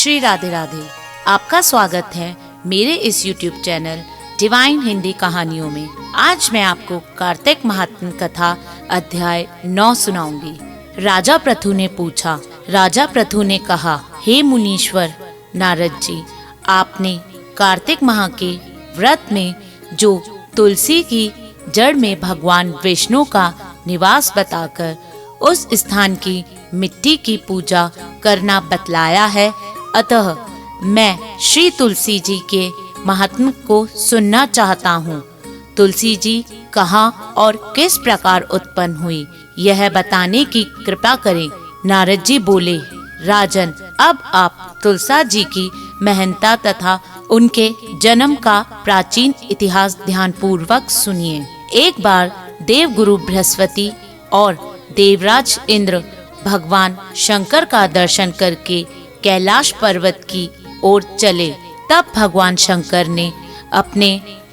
श्री राधे राधे। आपका स्वागत है मेरे इस YouTube चैनल डिवाइन हिंदी कहानियों में। आज मैं आपको कार्तिक महात्म्य कथा अध्याय 9 सुनाऊंगी। राजा पृथु ने पूछा। राजा पृथु ने कहा, हे मुनीश्वर नारद जी, आपने कार्तिक माह के व्रत में जो तुलसी की जड़ में भगवान विष्णु का निवास बताकर उस स्थान की मिट्टी की पूजा करना बतलाया है, अतः मैं श्री तुलसी जी के महात्म्य को सुनना चाहता हूँ। तुलसी जी कहाँ और किस प्रकार उत्पन्न हुई, यह बताने की कृपा करें। नारद जी बोले, राजन, अब आप तुलसा जी की महानता तथा उनके जन्म का प्राचीन इतिहास ध्यान पूर्वक सुनिए। एक बार देवगुरु बृहस्पति और देवराज इंद्र भगवान शंकर का दर्शन करके कैलाश पर्वत की ओर चले। तब भगवान शंकर ने अपने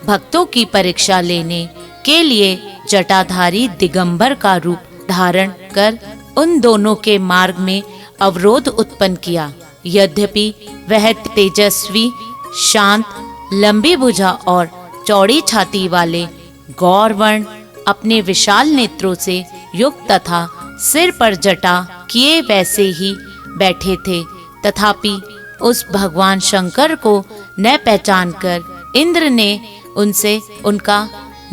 भक्तों की परीक्षा लेने के लिए जटाधारी दिगंबर का रूप धारण कर उन दोनों के मार्ग में अवरोध उत्पन्न किया। यद्यपि वह तेजस्वी, शांत, लंबी भुजा और चौड़ी छाती वाले गौरवर्ण अपने विशाल नेत्रों से युक्त तथा सिर पर जटा किए वैसे ही बैठे थे, तथापि उस भगवान शंकर को न पहचानकर इंद्र ने उनसे उनका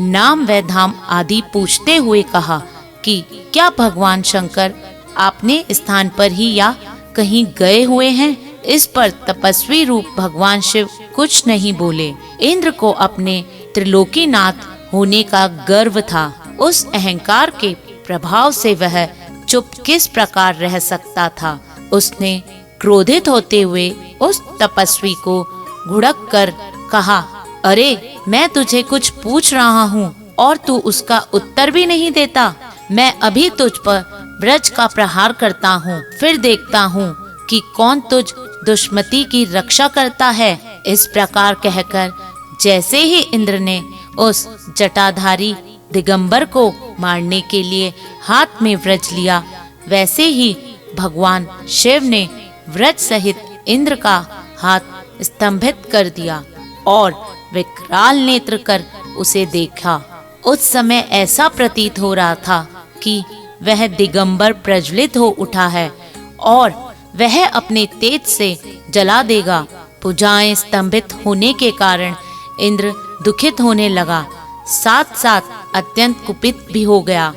नाम व धाम आदि पूछते हुए कहा कि क्या भगवान शंकर आपने स्थान पर ही या कहीं गए हुए हैं। इस पर तपस्वी रूप भगवान शिव कुछ नहीं बोले। इंद्र को अपने त्रिलोकीनाथ होने का गर्व था। उस अहंकार के प्रभाव से वह चुप किस प्रकार रह सकता था। उसने क्रोधित होते हुए उस तपस्वी को घुड़क कर कहा, अरे मैं तुझे कुछ पूछ रहा हूँ और तू उसका उत्तर भी नहीं देता। मैं अभी तुझ पर ब्रज का प्रहार करता हूँ, फिर देखता हूँ कि कौन तुझ दुष्मति की रक्षा करता है। इस प्रकार कहकर जैसे ही इंद्र ने उस जटाधारी दिगंबर को मारने के लिए हाथ में वज्र लिया, वैसे ही भगवान शिव ने वज्र सहित इंद्र का हाथ स्तंभित कर दिया और विकराल नेत्र कर उसे देखा। उस समय ऐसा प्रतीत हो रहा था कि वह दिगंबर प्रज्वलित हो उठा है और वह अपने तेज से जला देगा। भुजाएं स्तंभित होने के कारण इंद्र दुखित होने लगा, साथ साथ अत्यंत कुपित भी हो गया।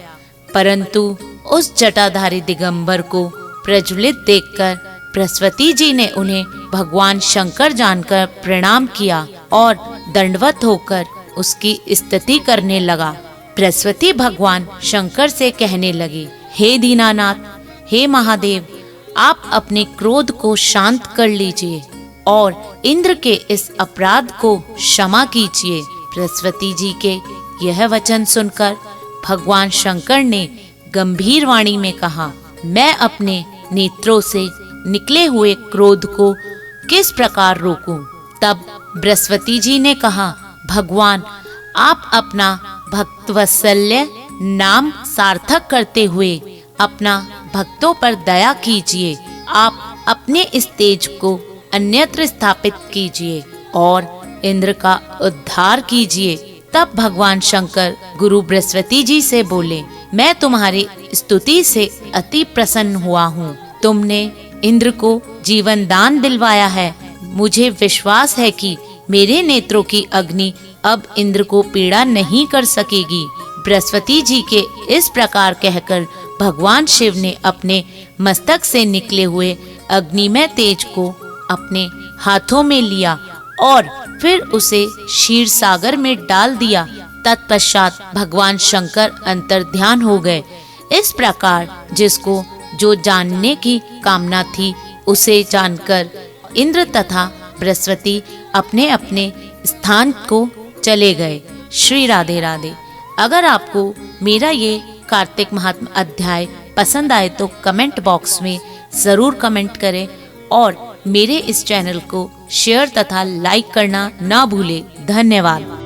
परंतु उस जटाधारी दिगंबर को प्रज्वलित देखकर बृहस्पति जी ने उन्हें भगवान शंकर जानकर प्रणाम किया और दंडवत होकर उसकी स्तुति करने लगा। बृहस्पति भगवान शंकर से कहने लगे, हे दीनानाथ, हे महादेव, आप अपने क्रोध को शांत कर लीजिए और इंद्र के इस अपराध को क्षमा कीजिए। बृहस्पति जी के यह वचन सुनकर भगवान शंकर ने गंभीर वाणी में कहा, मैं अपने नेत्रों से निकले हुए क्रोध को किस प्रकार रोकूं। तब बृहस्पति जी ने कहा, भगवान, आप अपना भक्तवत्सल्य नाम सार्थक करते हुए अपना भक्तों पर दया कीजिए। आप अपने इस तेज को अन्यत्र स्थापित कीजिए और इंद्र का उद्धार कीजिए। तब भगवान शंकर गुरु बृहस्पति जी से बोले, मैं तुम्हारी स्तुति से अति प्रसन्न हुआ हूँ। तुमने इंद्र को जीवन दान दिलवाया है। मुझे विश्वास है कि मेरे नेत्रों की अग्नि अब इंद्र को पीड़ा नहीं कर सकेगी। बृहस्पति जी के इस प्रकार कहकर भगवान शिव ने अपने मस्तक से निकले हुए अग्निमय तेज को अपने हाथों में लिया और फिर उसे क्षीर सागर में डाल दिया। तत्पश्चात भगवान शंकर अंतर्ध्यान हो गए। इस प्रकार जिसको जो जानने की कामना थी उसे जानकर इंद्र तथा बृहस्पति अपने अपने स्थान को चले गए। श्री राधे राधे। अगर आपको मेरा ये कार्तिक महात्म्य अध्याय पसंद आए तो कमेंट बॉक्स में ज़रूर कमेंट करें और मेरे इस चैनल को शेयर तथा लाइक करना ना भूलें। धन्यवाद।